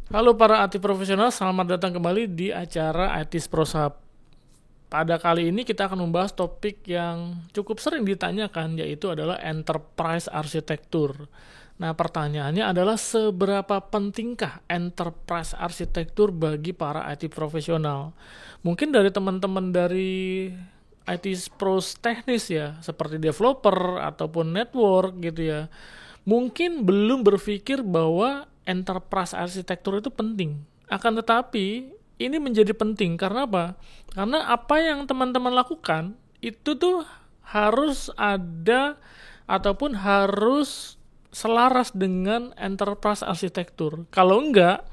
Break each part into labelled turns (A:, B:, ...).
A: Halo para IT profesional, selamat datang kembali di acara IT Prosap. Pada kali ini kita akan membahas topik yang cukup sering ditanyakan, yaitu adalah enterprise arsitektur. Nah, pertanyaannya adalah seberapa pentingkah enterprise arsitektur bagi para IT profesional? Mungkin dari teman-teman dari IT pros teknis ya, seperti developer ataupun network gitu ya, mungkin belum berpikir bahwa enterprise arsitektur itu penting. Akan tetapi ini menjadi penting karena apa? Karena apa yang teman-teman lakukan itu tuh harus ada ataupun harus selaras dengan enterprise arsitektur. Kalau enggak,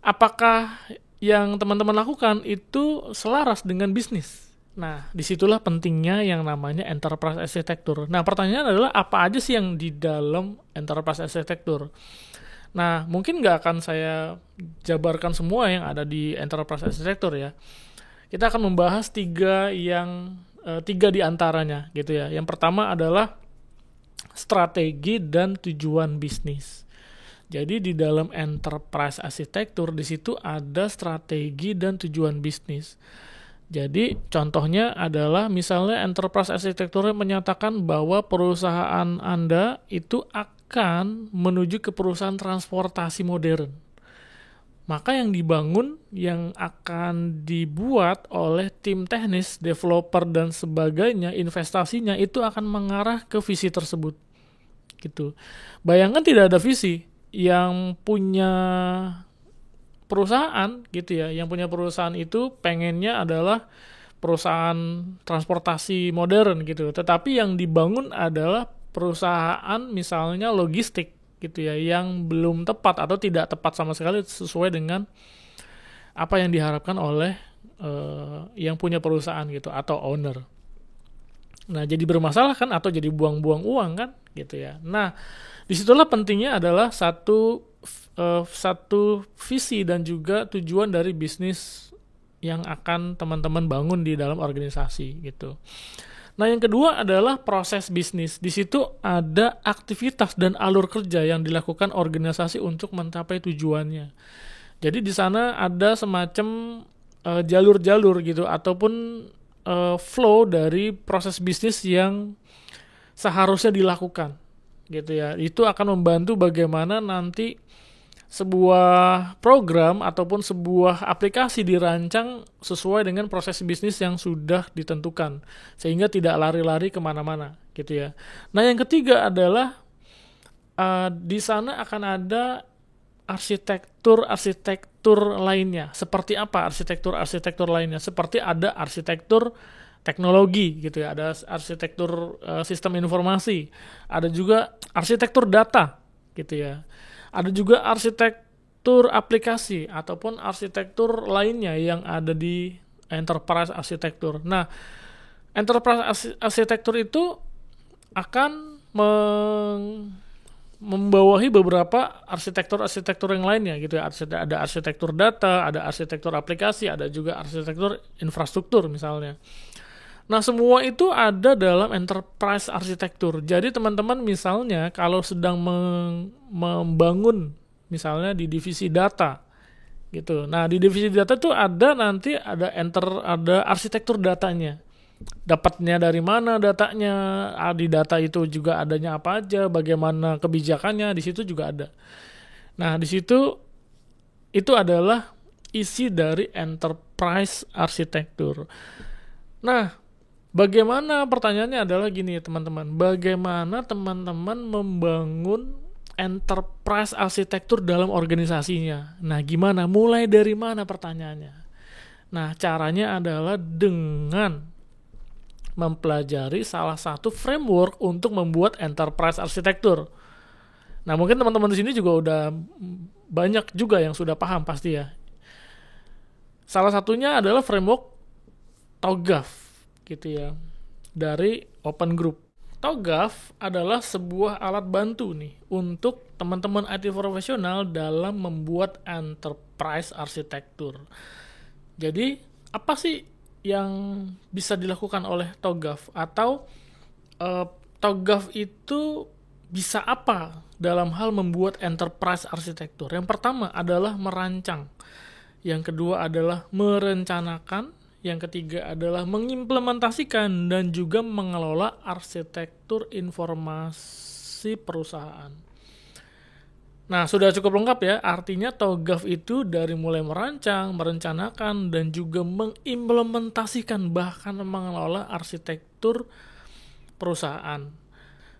A: apakah yang teman-teman lakukan itu selaras dengan bisnis? Nah, disitulah pentingnya yang namanya enterprise arsitektur. Nah, pertanyaan adalah apa aja sih yang di dalam enterprise arsitektur? Nah, mungkin nggak akan saya jabarkan semua yang ada di enterprise arsitektur ya. Kita akan membahas tiga di antaranya gitu ya. Yang pertama adalah strategi dan tujuan bisnis. Jadi di dalam enterprise arsitektur di situ ada strategi dan tujuan bisnis. Jadi contohnya adalah misalnya enterprise arsitektur menyatakan bahwa perusahaan Anda itu akan menuju ke perusahaan transportasi modern. Maka yang dibangun, yang akan dibuat oleh tim teknis, developer dan sebagainya, investasinya itu akan mengarah ke visi tersebut. Gitu. Bayangkan tidak ada visi yang punya perusahaan gitu ya, yang punya perusahaan itu pengennya adalah perusahaan transportasi modern gitu, tetapi yang dibangun adalah perusahaan misalnya logistik gitu ya, yang belum tepat atau tidak tepat sama sekali sesuai dengan apa yang diharapkan oleh yang punya perusahaan gitu atau owner. Nah, jadi bermasalah kan atau jadi buang-buang uang kan gitu ya. Nah, disitulah pentingnya adalah satu visi dan juga tujuan dari bisnis yang akan teman-teman bangun di dalam organisasi gitu. Nah, yang kedua adalah proses bisnis. Di situ ada aktivitas dan alur kerja yang dilakukan organisasi untuk mencapai tujuannya. Jadi di sana ada semacam jalur-jalur gitu ataupun flow dari proses bisnis yang seharusnya dilakukan gitu ya. Itu akan membantu bagaimana nanti sebuah program ataupun sebuah aplikasi dirancang sesuai dengan proses bisnis yang sudah ditentukan sehingga tidak lari-lari kemana-mana gitu ya. Nah, yang ketiga adalah di sana akan ada arsitektur lainnya. Seperti apa arsitektur lainnya? Seperti ada arsitektur teknologi gitu ya, ada arsitektur sistem informasi, ada juga arsitektur data gitu ya. Ada juga arsitektur aplikasi ataupun arsitektur lainnya yang ada di enterprise arsitektur. Nah, enterprise arsitektur itu akan membawahi beberapa arsitektur yang lainnya gitu ya. Ada arsitektur data, ada arsitektur aplikasi, ada juga arsitektur infrastruktur misalnya. Nah, semua itu ada dalam enterprise arsitektur. Jadi teman-teman misalnya kalau sedang membangun misalnya di divisi data gitu. Nah, di divisi data tuh ada arsitektur datanya. Dapatnya dari mana datanya, di data itu juga adanya apa aja, bagaimana kebijakannya, di situ juga ada. Nah, di situ itu adalah isi dari enterprise arsitektur. Nah, bagaimana pertanyaannya adalah gini teman-teman, bagaimana teman-teman membangun enterprise arsitektur dalam organisasinya? Nah, gimana? Mulai dari mana pertanyaannya? Nah, caranya adalah dengan mempelajari salah satu framework untuk membuat enterprise arsitektur. Nah, mungkin teman-teman di sini juga udah banyak juga yang sudah paham pasti ya. Salah satunya adalah framework TOGAF gitu ya, dari Open Group. TOGAF adalah sebuah alat bantu nih untuk teman-teman IT profesional dalam membuat enterprise arsitektur. Jadi, apa sih yang bisa dilakukan oleh TOGAF? Atau TOGAF itu bisa apa dalam hal membuat enterprise arsitektur? Yang pertama adalah merancang. Yang kedua adalah merencanakan. Yang ketiga adalah mengimplementasikan dan juga mengelola arsitektur informasi perusahaan. Nah, sudah cukup lengkap ya. Artinya TOGAF itu dari mulai merancang, merencanakan, dan juga mengimplementasikan bahkan mengelola arsitektur perusahaan.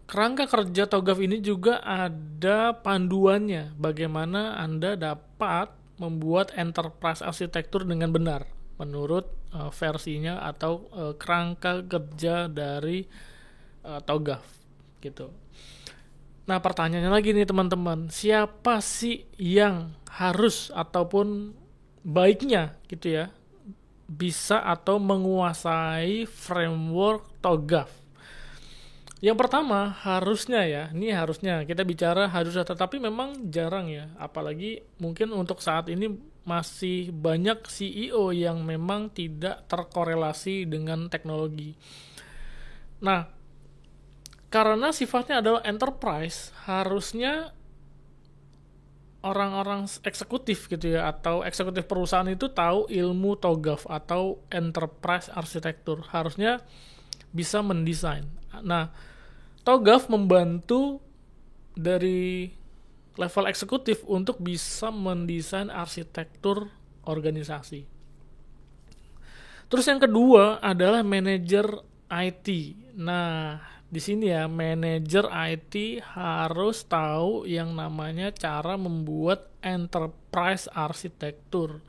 A: Kerangka kerja TOGAF ini juga ada panduannya bagaimana Anda dapat membuat enterprise arsitektur dengan benar menurut versinya atau kerangka kerja dari TOGAF gitu. Nah, pertanyaannya lagi nih teman-teman, siapa sih yang harus ataupun baiknya gitu ya bisa atau menguasai framework TOGAF? Yang pertama harusnya ya, ini harusnya kita bicara harusnya, tetapi memang jarang ya, apalagi mungkin untuk saat ini masih banyak CEO yang memang tidak terkorelasi dengan teknologi. Nah, karena sifatnya adalah enterprise, harusnya orang-orang eksekutif gitu ya, atau eksekutif perusahaan itu tahu ilmu TOGAF atau enterprise arsitektur, harusnya bisa mendesain. Nah, TOGAF membantu dari level eksekutif untuk bisa mendesain arsitektur organisasi. Terus yang kedua adalah manajer IT. Nah, di sini ya, manajer IT harus tahu yang namanya cara membuat enterprise arsitektur.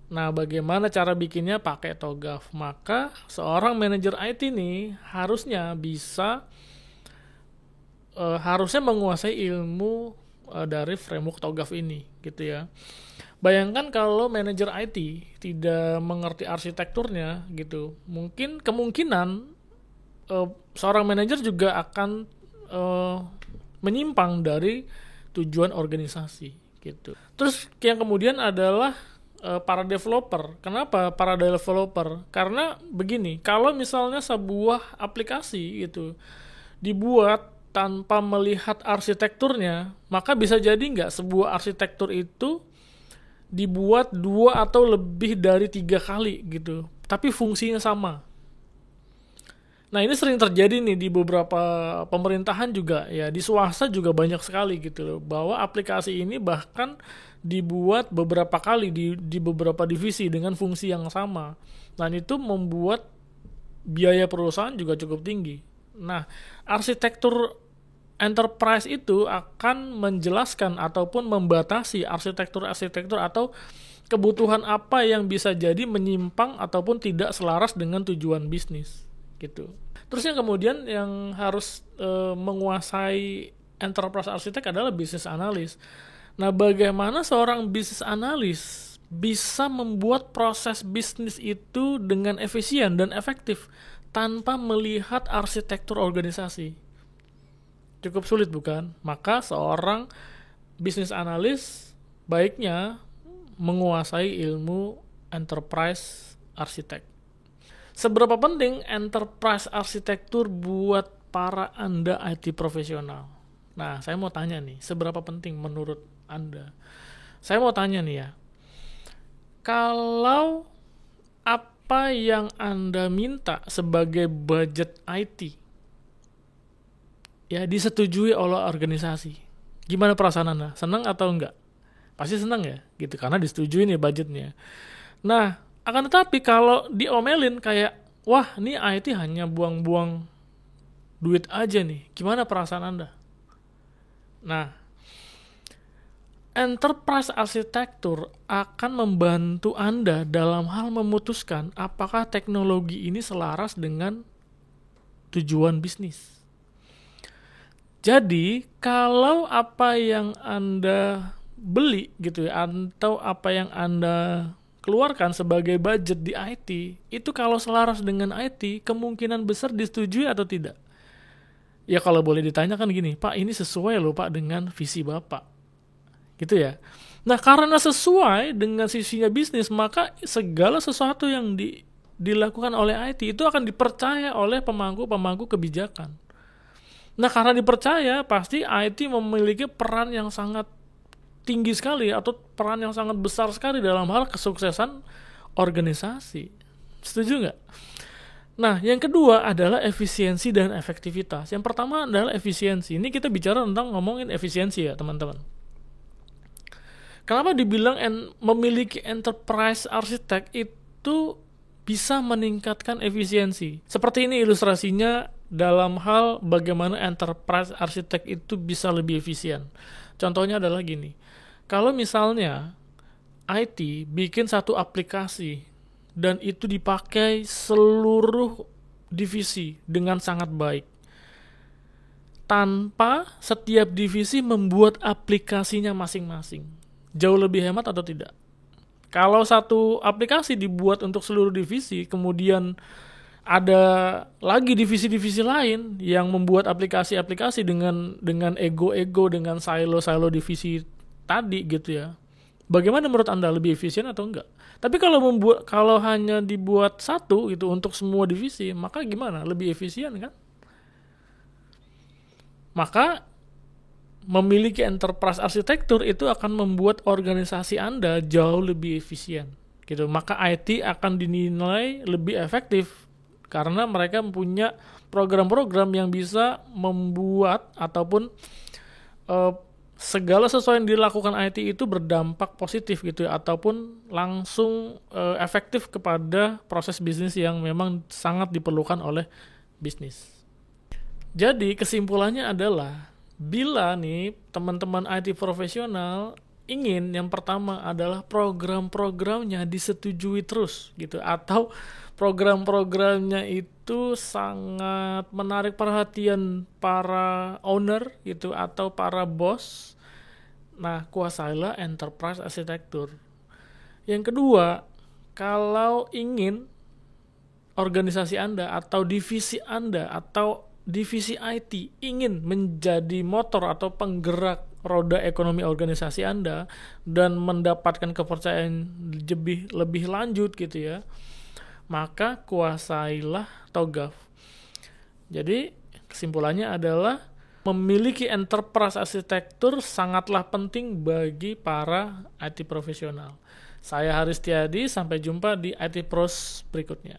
A: Nah, bagaimana cara bikinnya pakai TOGAF? Maka seorang manajer IT ini harusnya bisa harusnya menguasai ilmu dari framework TOGAF ini gitu ya. Bayangkan kalau manajer IT tidak mengerti arsitekturnya gitu, mungkin kemungkinan seorang manajer juga akan menyimpang dari tujuan organisasi gitu. Terus yang kemudian adalah para developer. Kenapa para developer? Karena begini, kalau misalnya sebuah aplikasi gitu dibuat tanpa melihat arsitekturnya, maka bisa jadi nggak sebuah arsitektur itu dibuat 2 atau lebih dari 3 kali gitu, tapi fungsinya sama. Nah, ini sering terjadi nih di beberapa pemerintahan juga ya, di swasta juga banyak sekali gitu loh, bahwa aplikasi ini bahkan dibuat beberapa kali di beberapa divisi dengan fungsi yang sama. Dan itu membuat biaya perusahaan juga cukup tinggi. Nah, arsitektur enterprise itu akan menjelaskan ataupun membatasi arsitektur-arsitektur atau kebutuhan apa yang bisa jadi menyimpang ataupun tidak selaras dengan tujuan bisnis gitu. Terus yang kemudian yang harus menguasai enterprise arsitek adalah business analyst. Nah, bagaimana seorang business analyst bisa membuat proses bisnis itu dengan efisien dan efektif tanpa melihat arsitektur organisasi? Cukup sulit bukan? Maka seorang business analyst baiknya menguasai ilmu enterprise arsitek. Seberapa penting enterprise arsitektur buat para Anda IT profesional? Nah, saya mau tanya nih, seberapa penting menurut Anda? Saya mau tanya nih ya, kalau apa yang Anda minta sebagai budget IT ya disetujui oleh organisasi, gimana perasaan Anda? Senang atau enggak? Pasti senang ya, gitu, karena disetujui nih budgetnya. Nah, akan tetapi kalau diomelin kayak, wah ini IT hanya buang-buang duit aja nih, gimana perasaan Anda? Nah, enterprise arsitektur akan membantu Anda dalam hal memutuskan apakah teknologi ini selaras dengan tujuan bisnis. Jadi, kalau apa yang Anda beli gitu ya, atau apa yang Anda keluarkan sebagai budget di IT, itu kalau selaras dengan IT, kemungkinan besar disetujui atau tidak? Ya kalau boleh ditanyakan gini, Pak ini sesuai loh Pak dengan visi Bapak. Gitu ya. Nah, karena sesuai dengan sisinya bisnis, maka segala sesuatu yang dilakukan oleh IT itu akan dipercaya oleh pemangku-pemangku kebijakan. Nah, karena dipercaya, pasti IT memiliki peran yang sangat tinggi sekali atau peran yang sangat besar sekali dalam hal kesuksesan organisasi. Setuju nggak? Nah, yang kedua adalah efisiensi dan efektivitas. Yang pertama adalah efisiensi. Ini kita bicara tentang ngomongin efisiensi ya, teman-teman. Kenapa dibilang memiliki enterprise architect itu bisa meningkatkan efisiensi? Seperti ini ilustrasinya dalam hal bagaimana enterprise architect itu bisa lebih efisien. Contohnya adalah gini. Kalau misalnya IT bikin satu aplikasi dan itu dipakai seluruh divisi dengan sangat baik, tanpa setiap divisi membuat aplikasinya masing-masing, jauh lebih hemat atau tidak? Kalau satu aplikasi dibuat untuk seluruh divisi, kemudian ada lagi divisi-divisi lain yang membuat aplikasi-aplikasi dengan ego-ego, dengan silo-silo divisi tadi gitu ya. Bagaimana menurut Anda, lebih efisien atau enggak? Tapi kalau hanya dibuat satu gitu untuk semua divisi, maka gimana? Lebih efisien kan? Maka memiliki enterprise arsitektur itu akan membuat organisasi Anda jauh lebih efisien gitu. Maka IT akan dinilai lebih efektif karena mereka mempunyai program-program yang bisa membuat ataupun segala sesuatu yang dilakukan IT itu berdampak positif gitu ya, ataupun langsung efektif kepada proses bisnis yang memang sangat diperlukan oleh bisnis. Jadi kesimpulannya adalah, bila nih teman-teman IT profesional ingin, yang pertama adalah program-programnya disetujui terus gitu, atau program-programnya itu sangat menarik perhatian para owner gitu atau para bos. Nah, kuasailah enterprise arsitektur. Yang kedua, kalau ingin organisasi Anda atau divisi Anda atau divisi IT ingin menjadi motor atau penggerak roda ekonomi organisasi Anda dan mendapatkan kepercayaan lebih lanjut gitu ya, maka kuasailah TOGAF. Jadi kesimpulannya adalah memiliki enterprise arsitektur sangatlah penting bagi para IT profesional. Saya Haris Tiadi, sampai jumpa di IT Pros berikutnya.